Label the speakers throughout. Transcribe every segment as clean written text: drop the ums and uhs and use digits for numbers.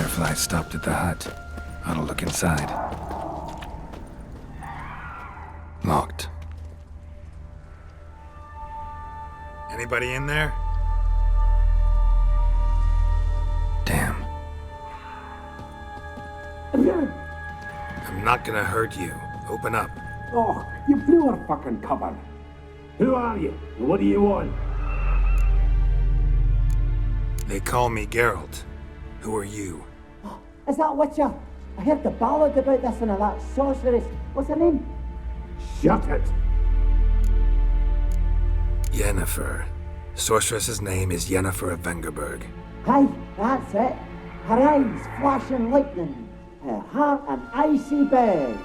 Speaker 1: Firefly stopped at the hut. I'll look inside. Locked.
Speaker 2: Anybody in there?
Speaker 1: Damn.
Speaker 2: I'm not gonna hurt you. Open up.
Speaker 3: Oh, you blew our fucking cover. Who are you? And what do you want?
Speaker 2: They call me Geralt. Who are you?
Speaker 4: Is that Witcher? I heard the ballad about this and that sorceress. What's her name?
Speaker 3: Shut it!
Speaker 2: Yennefer. Sorceress's name is Yennefer of Vengerberg.
Speaker 4: Aye, that's it. Her eyes flashing lightning. Her heart an icy bird.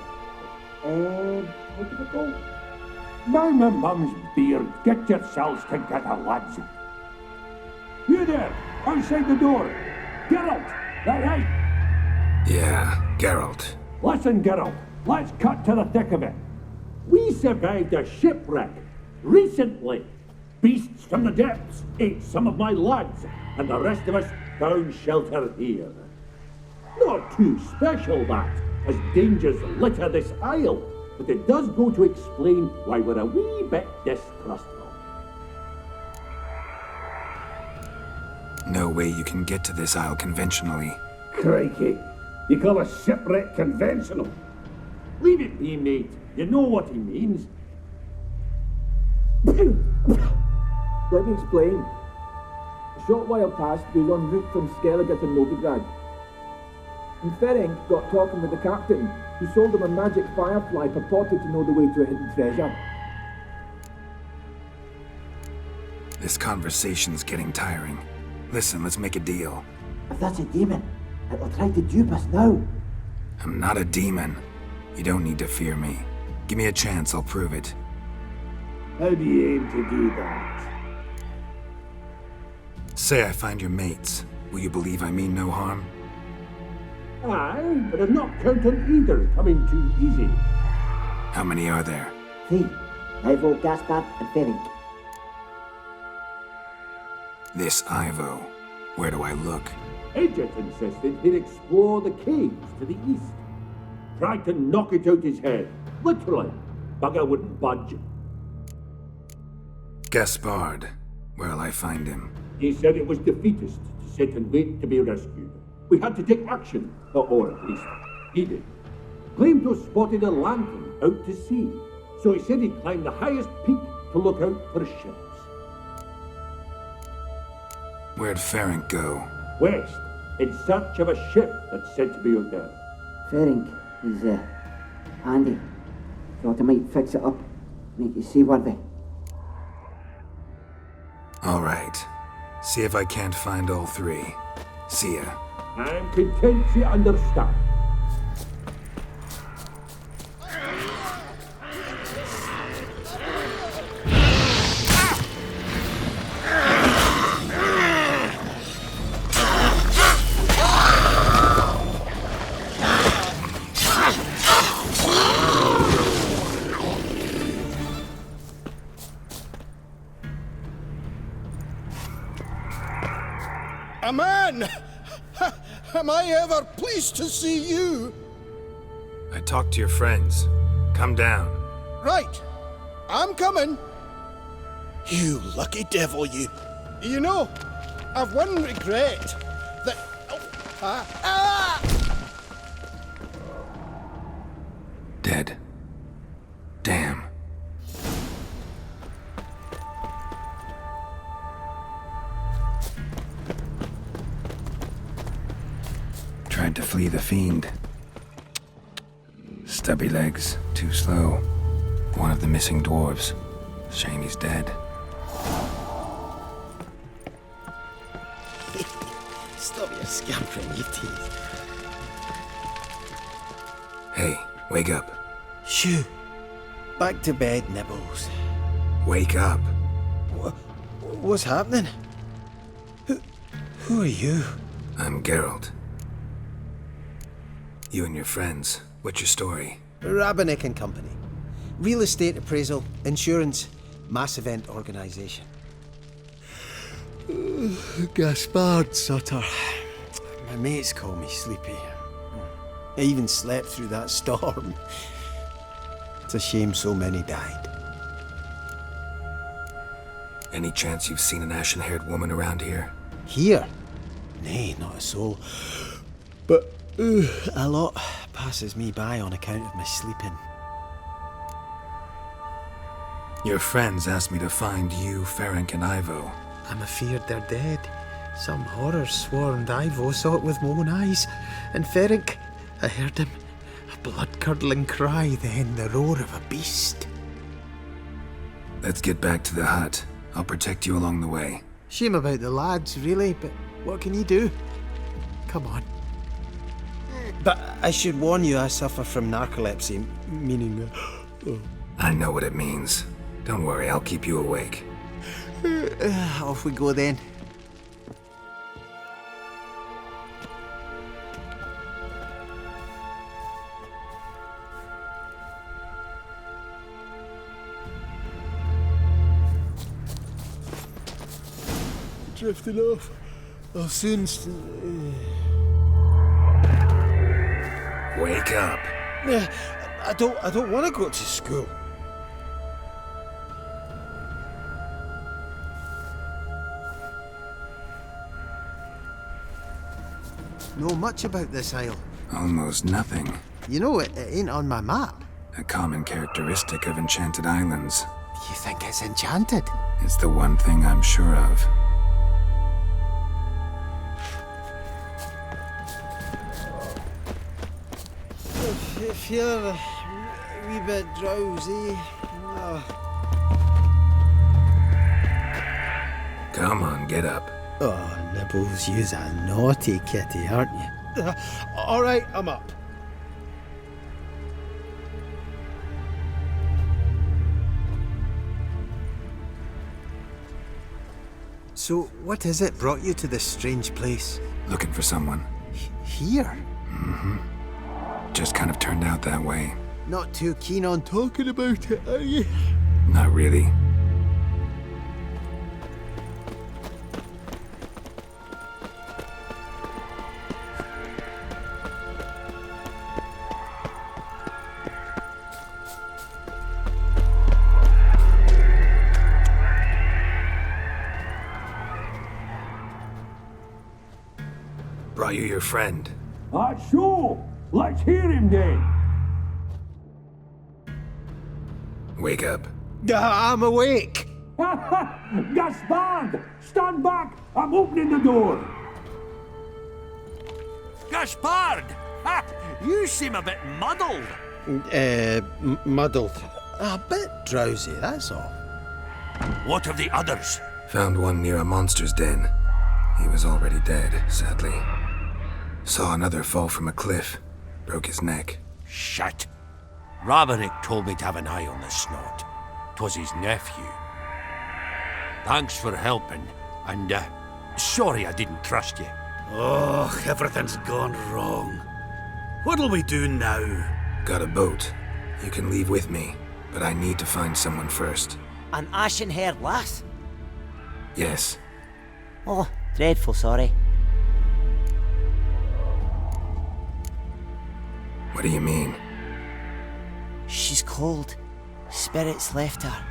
Speaker 4: How did it go?
Speaker 3: Now my mum's beard, get yourselves together, lads. You there, outside the door. Geralt, that right?
Speaker 2: Yeah, Geralt.
Speaker 3: Listen, Geralt, let's cut to the thick of it. We survived a shipwreck recently. Beasts from the depths ate some of my lads, and the rest of us found shelter here. Not too special, that, as dangers litter this isle, but it does go to explain why we're a wee bit distrustful.
Speaker 2: No way you can get to this isle conventionally.
Speaker 3: Crikey, you call a shipwreck conventional? Leave it be, mate. You know what he means.
Speaker 5: Let me explain. A short while past, we was en route from Skellige to Novigrad. And Ferenc got talking with the captain, who sold him a magic firefly purported to know the way to a hidden treasure.
Speaker 2: This conversation's getting tiring. Listen, let's make a deal.
Speaker 4: If that's a demon, it'll try to dupe us now.
Speaker 2: I'm not a demon. You don't need to fear me. Give me a chance, I'll prove it.
Speaker 3: How do you aim to do that?
Speaker 2: Say I find your mates. Will you believe I mean no harm?
Speaker 3: Aye, but I'm not counting either coming too easy.
Speaker 2: How many are there?
Speaker 4: 3. Ivo, Gaspard, and Ferenc.
Speaker 2: This Ivo. Where do I look?
Speaker 3: Edget insisted he'd explore the caves to the east. Tried to knock it out his head. Literally. Bugger wouldn't budge.
Speaker 2: Gaspard. Where'll I find him?
Speaker 3: He said it was defeatist to sit and wait to be rescued. We had to take action, or at least he did. Claimed to have spotted a lantern out to sea, so he said he'd climb the highest peak to look out for ships.
Speaker 2: Where'd Ferenc go?
Speaker 3: West, in search of a ship that's said to be out there.
Speaker 4: Ferenc is, handy. Thought I might fix it up, make it seaworthy.
Speaker 2: All right. See if I can't find all 3. See ya.
Speaker 3: I'm content to understand.
Speaker 6: A man! Am I ever pleased to see you?
Speaker 2: I talked to your friends. Come down.
Speaker 6: Right. I'm coming. You lucky devil, you. You know, I've one regret. That...
Speaker 1: Dead. Damn. Tried to flee the fiend. Stubby legs, too slow. One of the missing dwarves. Shame he's dead.
Speaker 6: Stop your scampering, you teeth.
Speaker 2: Hey, wake up.
Speaker 6: Shoo. Back to bed, Nibbles.
Speaker 2: Wake up.
Speaker 6: What's happening? Who are you?
Speaker 2: I'm Geralt. You and your friends. What's your story?
Speaker 6: Rabinick and Company. Real estate appraisal, insurance, mass event organisation. Gaspard Sutter.
Speaker 7: My mates call me Sleepy. I even slept through that storm. It's a shame so many died.
Speaker 2: Any chance you've seen an ashen-haired woman around here?
Speaker 7: Here? Nay, not a soul. But a lot passes me by on account of my sleeping.
Speaker 2: Your friends asked me to find you, Ferenc, and Ivo.
Speaker 7: I'm afeard they're dead. Some horror swarmed Ivo, saw it with my own eyes. And Ferenc, I heard him. A blood-curdling cry, then the roar of a beast.
Speaker 2: Let's get back to the hut. I'll protect you along the way.
Speaker 7: Shame about the lads, really, but what can you do? Come on. But I should warn you, I suffer from narcolepsy, meaning...
Speaker 2: I know what it means. Don't worry, I'll keep you awake.
Speaker 7: Off we go then. Drifting off. I'll soon...
Speaker 2: Wake up.
Speaker 7: I don't want to go to school. Know much about this isle?
Speaker 2: Almost nothing.
Speaker 7: You know, it ain't on my map.
Speaker 2: A common characteristic of enchanted islands.
Speaker 7: You think it's enchanted?
Speaker 2: It's the one thing I'm sure of.
Speaker 7: If you're a wee bit drowsy...
Speaker 2: Come on, get up.
Speaker 7: Oh, Nibbles, you's a naughty kitty, aren't you? All right, I'm up. So, what is it brought you to this strange place?
Speaker 2: Looking for someone.
Speaker 7: Here?
Speaker 2: Just kind of turned out that way.
Speaker 7: Not too keen on talking about it, are you?
Speaker 2: Not really. Brought you your friend.
Speaker 3: Sure. Let's hear him then.
Speaker 2: Wake up.
Speaker 7: I'm awake.
Speaker 3: Gaspard! Stand back! I'm opening the door! Gaspard! Ha! You seem a bit muddled.
Speaker 7: Muddled. A bit drowsy, that's all.
Speaker 3: What of the others?
Speaker 2: Found one near a monster's den. He was already dead, sadly. Saw another fall from a cliff. Broke his neck.
Speaker 3: Shit. Avallac'h told me to have an eye on the snot. 'Twas his nephew. Thanks for helping, and sorry I didn't trust you.
Speaker 8: Oh, everything's gone wrong. What'll we do now?
Speaker 2: Got a boat. You can leave with me, but I need to find someone first.
Speaker 4: An ashen-haired lass?
Speaker 2: Yes.
Speaker 4: Oh, dreadful sorry.
Speaker 2: What do you mean?
Speaker 4: She's cold. Spirits left her.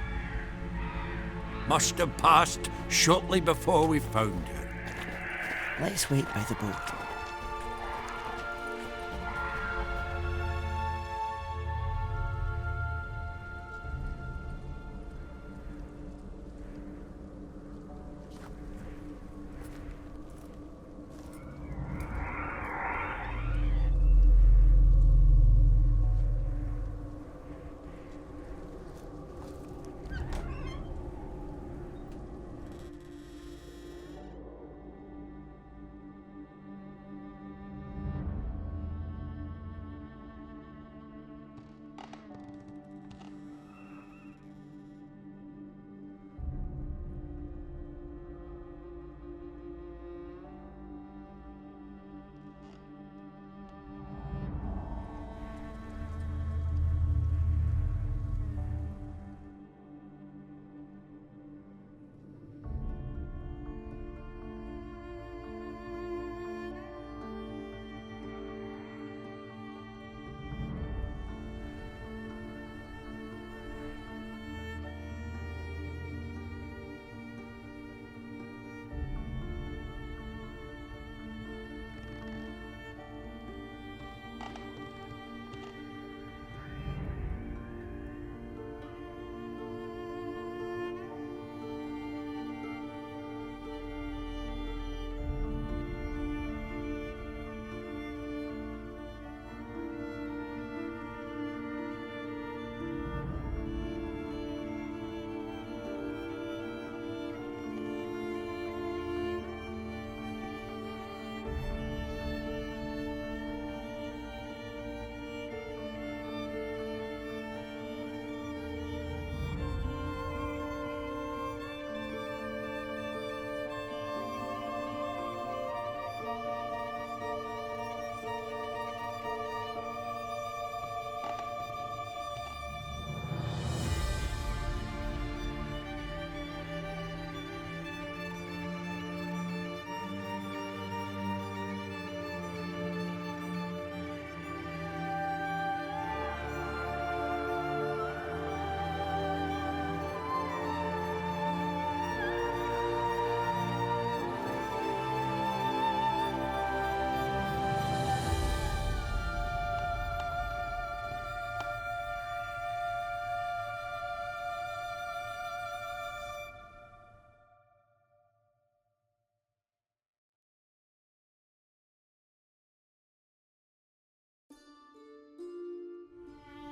Speaker 3: Must have passed shortly before we found her.
Speaker 4: Let's wait by the boat.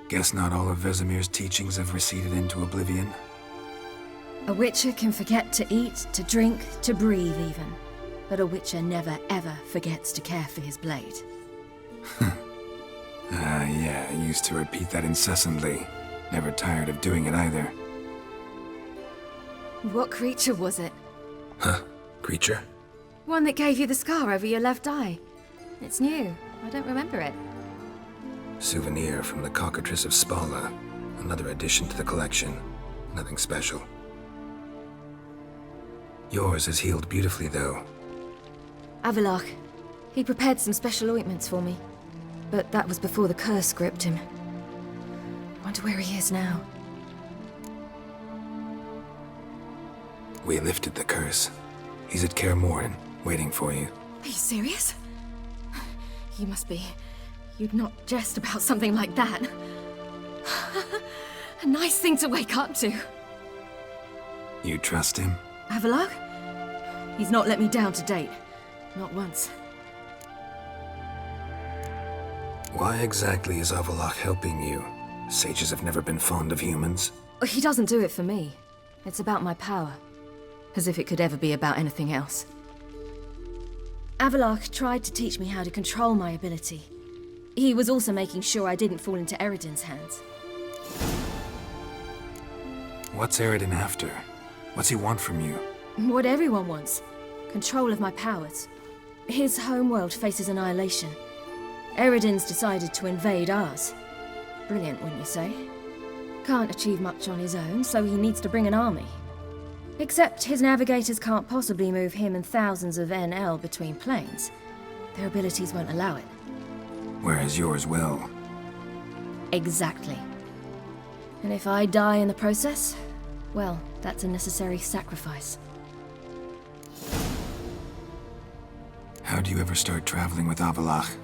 Speaker 2: Guess not all of Vesemir's teachings have receded into oblivion.
Speaker 9: A witcher can forget to eat, to drink, to breathe even. But a witcher never ever forgets to care for his blade.
Speaker 2: Yeah, I used to repeat that incessantly. Never tired of doing it either.
Speaker 9: What creature was it?
Speaker 2: Huh? Creature?
Speaker 9: One that gave you the scar over your left eye. It's new. I don't remember it.
Speaker 2: Souvenir from the Cockatrice of Spala. Another addition to the collection. Nothing special. Yours is healed beautifully, though.
Speaker 9: Avallac'h. He prepared some special ointments for me. But that was before the curse gripped him. Wonder where he is now.
Speaker 2: We lifted the curse. He's at Kaer Morhen, waiting for you.
Speaker 9: Are you serious? You must be. You'd not jest about something like that. A nice thing to wake up to.
Speaker 2: You trust him?
Speaker 9: Avallac'h? He's not let me down to date. Not once.
Speaker 2: Why exactly is Avallac'h helping you? Sages have never been fond of humans.
Speaker 9: He doesn't do it for me. It's about my power. As if it could ever be about anything else. Avallac'h tried to teach me how to control my ability. He was also making sure I didn't fall into Eredin's hands.
Speaker 2: What's Eredin after? What's he want from you?
Speaker 9: What everyone wants. Control of my powers. His homeworld faces annihilation. Eredin's decided to invade ours. Brilliant, wouldn't you say? Can't achieve much on his own, so he needs to bring an army. Except his navigators can't possibly move him and thousands of NL between planes. Their abilities won't allow it.
Speaker 2: Whereas yours will.
Speaker 9: Exactly. And if I die in the process, well, that's a necessary sacrifice.
Speaker 2: How do you ever start traveling with Avallac'h?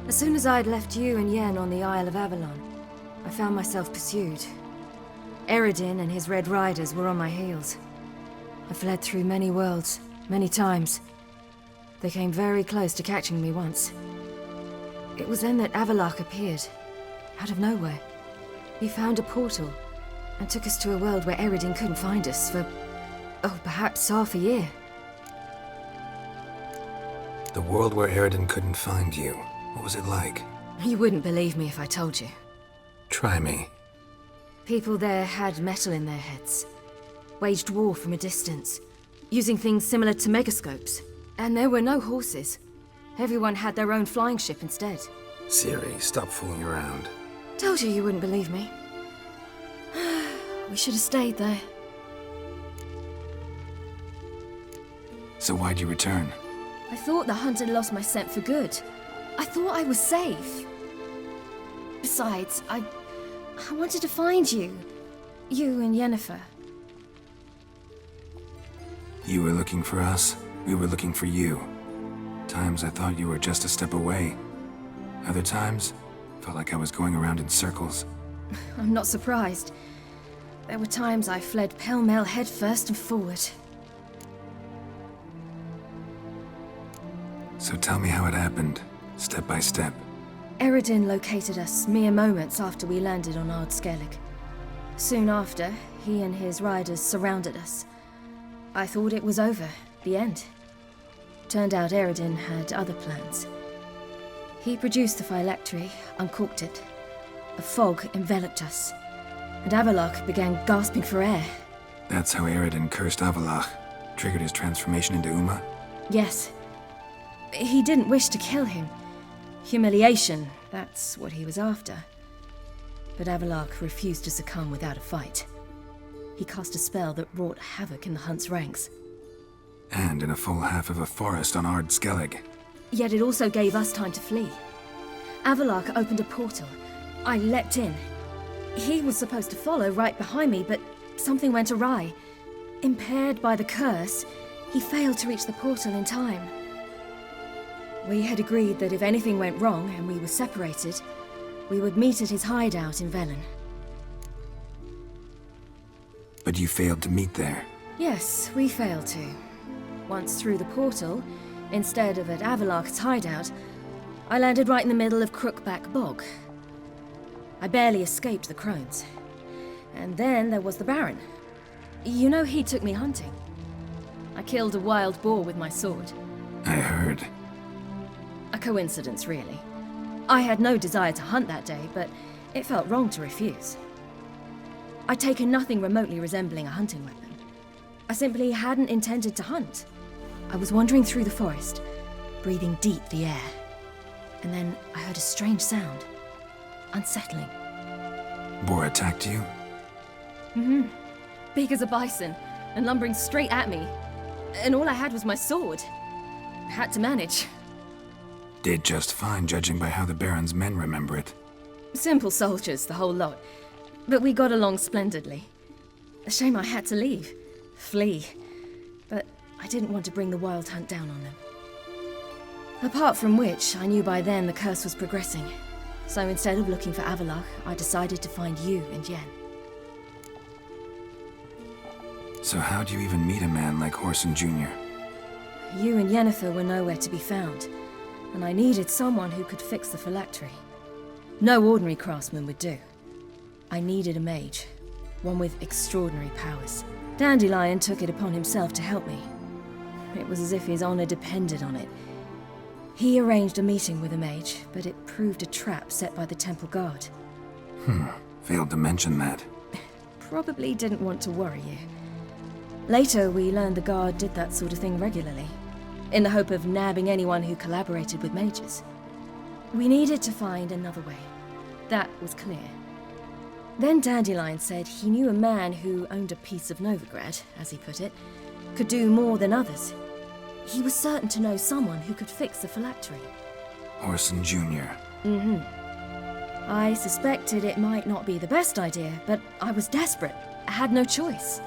Speaker 9: As soon as I'd left you and Yen on the Isle of Avalon, I found myself pursued. Eredin and his Red Riders were on my heels. I fled through many worlds, many times. They came very close to catching me once. It was then that Avallac'h appeared, out of nowhere. He found a portal, and took us to a world where Eredin couldn't find us for, perhaps half a year.
Speaker 2: The world where Eredin couldn't find you. What was it like?
Speaker 9: You wouldn't believe me if I told you.
Speaker 2: Try me.
Speaker 9: People there had metal in their heads. Waged war from a distance, using things similar to megascopes. And there were no horses. Everyone had their own flying ship instead.
Speaker 2: Ciri, stop fooling around.
Speaker 9: Told you wouldn't believe me. We should have stayed there.
Speaker 2: So why'd you return?
Speaker 9: I thought the hunt had lost my scent for good. I thought I was safe. Besides, I wanted to find you. You and Yennefer.
Speaker 2: You were looking for us. We were looking for you. Times I thought you were just a step away. Other times, felt like I was going around in circles.
Speaker 9: I'm not surprised. There were times I fled pell-mell headfirst and forward.
Speaker 2: So tell me how it happened, step by step.
Speaker 9: Eredin located us mere moments after we landed on Ard-Skellig. Soon after, he and his riders surrounded us. I thought it was over, the end. Turned out Eredin had other plans. He produced the phylactery, uncorked it. A fog enveloped us, and Avallac'h began gasping for air.
Speaker 2: That's how Eredin cursed Avallac'h, triggered his transformation into Uma?
Speaker 9: Yes. He didn't wish to kill him. Humiliation, that's what he was after. But Avallac'h refused to succumb without a fight. He cast a spell that wrought havoc in the hunt's ranks.
Speaker 2: And in a full half of a forest on Ard-Skellig.
Speaker 9: Yet it also gave us time to flee. Avallac'h opened a portal. I leapt in. He was supposed to follow right behind me, but something went awry. Impaired by the curse, he failed to reach the portal in time. We had agreed that if anything went wrong and we were separated, we would meet at his hideout in Velen.
Speaker 2: But you failed to meet there.
Speaker 9: Yes, we failed to. Once through the portal, instead of at Avallac'h's hideout, I landed right in the middle of Crookback Bog. I barely escaped the crones. And then there was the Baron. You know, he took me hunting. I killed a wild boar with my sword.
Speaker 2: I heard.
Speaker 9: A coincidence, really. I had no desire to hunt that day, but it felt wrong to refuse. I'd taken nothing remotely resembling a hunting weapon. I simply hadn't intended to hunt. I was wandering through the forest, breathing deep the air. And then I heard a strange sound. Unsettling.
Speaker 2: Boar attacked you?
Speaker 9: Mm-hmm. Big as a bison, and lumbering straight at me. And all I had was my sword. I had to manage.
Speaker 2: Did just fine, judging by how the Baron's men remember it.
Speaker 9: Simple soldiers, the whole lot. But we got along splendidly. A shame I had to leave. Flee. But I didn't want to bring the wild hunt down on them. Apart from which, I knew by then the curse was progressing. So instead of looking for Avallac'h, I decided to find you and Yen.
Speaker 2: So how'd you even meet a man like Whoreson Jr.?
Speaker 9: You and Yennefer were nowhere to be found, and I needed someone who could fix the phylactery. No ordinary craftsman would do. I needed a mage, one with extraordinary powers. Dandelion took it upon himself to help me. It was as if his honor depended on it. He arranged a meeting with a mage, but it proved a trap set by the temple guard.
Speaker 2: Failed to mention that.
Speaker 9: Probably didn't want to worry you. Later, we learned the guard did that sort of thing regularly, in the hope of nabbing anyone who collaborated with mages. We needed to find another way. That was clear. Then Dandelion said he knew a man who owned a piece of Novigrad, as he put it, could do more than others. He was certain to know someone who could fix the phylactery.
Speaker 2: Whoreson Jr.
Speaker 9: Mm-hmm. I suspected it might not be the best idea, but I was desperate. I had no choice.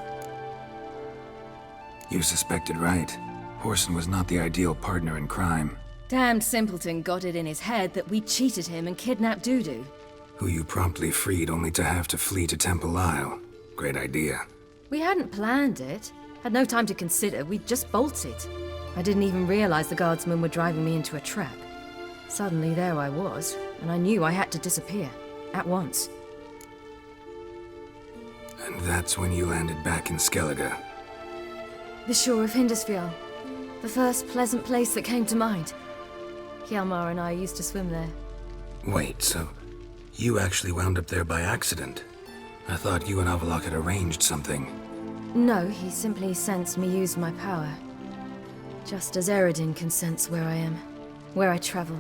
Speaker 2: You suspected right. Whoreson was not the ideal partner in crime.
Speaker 9: Damned simpleton got it in his head that we cheated him and kidnapped Dudu.
Speaker 2: Who you promptly freed only to have to flee to Temple Isle. Great idea.
Speaker 9: We hadn't planned it. Had no time to consider, we just bolted. I didn't even realize the guardsmen were driving me into a trap. Suddenly there I was, and I knew I had to disappear. At once.
Speaker 2: And that's when you landed back in Skellige.
Speaker 9: The shore of Hindisfjall. The first pleasant place that came to mind. Hjalmar and I used to swim there.
Speaker 2: Wait, so you actually wound up there by accident? I thought you and Avallac'h had arranged something.
Speaker 9: No, he simply sensed me use my power. Just as Eredin can sense where I am, where I travel.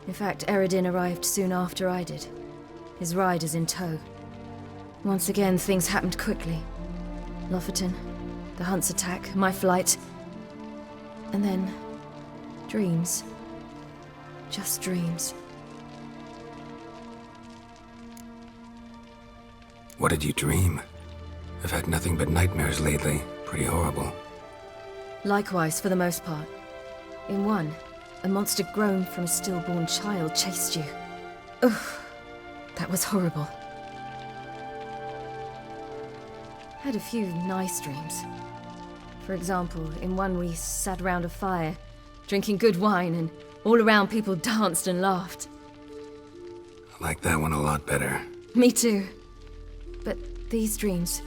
Speaker 9: In fact, Eredin arrived soon after I did, his riders in tow. Once again, things happened quickly. Lofoten, the hunt's attack, my flight. And then, dreams. Just dreams.
Speaker 2: What did you dream? I've had nothing but nightmares lately. Pretty horrible.
Speaker 9: Likewise, for the most part. In one, a monster grown from a stillborn child chased you. Ugh, that was horrible. Had a few nice dreams. For example, in one we sat around a fire, drinking good wine, and all around people danced and laughed.
Speaker 2: I like that one a lot better.
Speaker 9: Me too. But these dreams,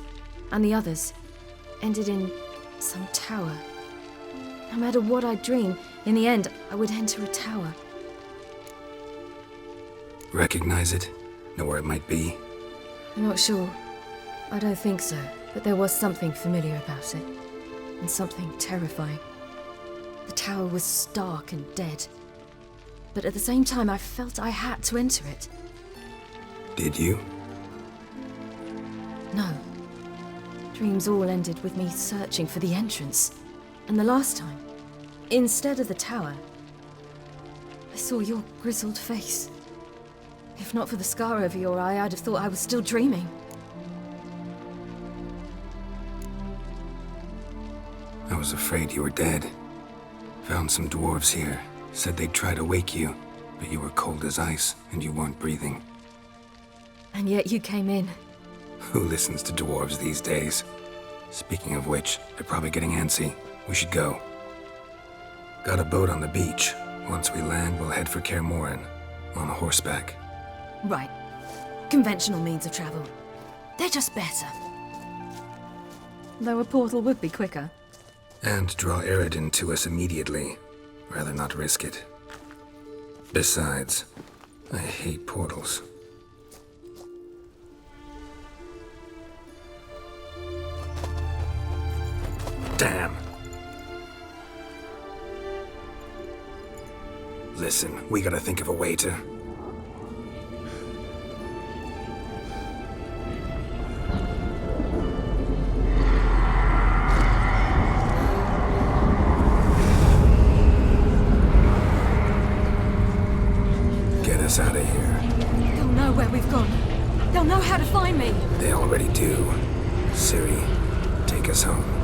Speaker 9: and the others, ended in some tower. No matter what I dream, in the end, I would enter a tower.
Speaker 2: Recognize it? Know where it might be?
Speaker 9: I'm not sure. I don't think so, but there was something familiar about it. And something terrifying. The tower was stark and dead. But at the same time, I felt I had to enter it.
Speaker 2: Did you?
Speaker 9: No. Dreams all ended with me searching for the entrance. And the last time, instead of the tower, I saw your grizzled face. If not for the scar over your eye, I'd have thought I was still dreaming.
Speaker 2: I was afraid you were dead. Found some dwarves here. Said they'd try to wake you, but you were cold as ice and you weren't breathing.
Speaker 9: And yet you came in.
Speaker 2: Who listens to dwarves these days? Speaking of which, they're probably getting antsy. We should go. Got a boat on the beach. Once we land, we'll head for Kaer Morhen. On horseback.
Speaker 9: Right. conventional means of travel. They're just better. Though a portal would be quicker.
Speaker 2: And draw Eredin to us immediately. Rather not risk it. Besides, I hate portals. Damn. Listen, we gotta think of a way to... Get us out of here.
Speaker 9: They'll know where we've gone. They'll know how to find me.
Speaker 2: They already do. Ciri, take us home.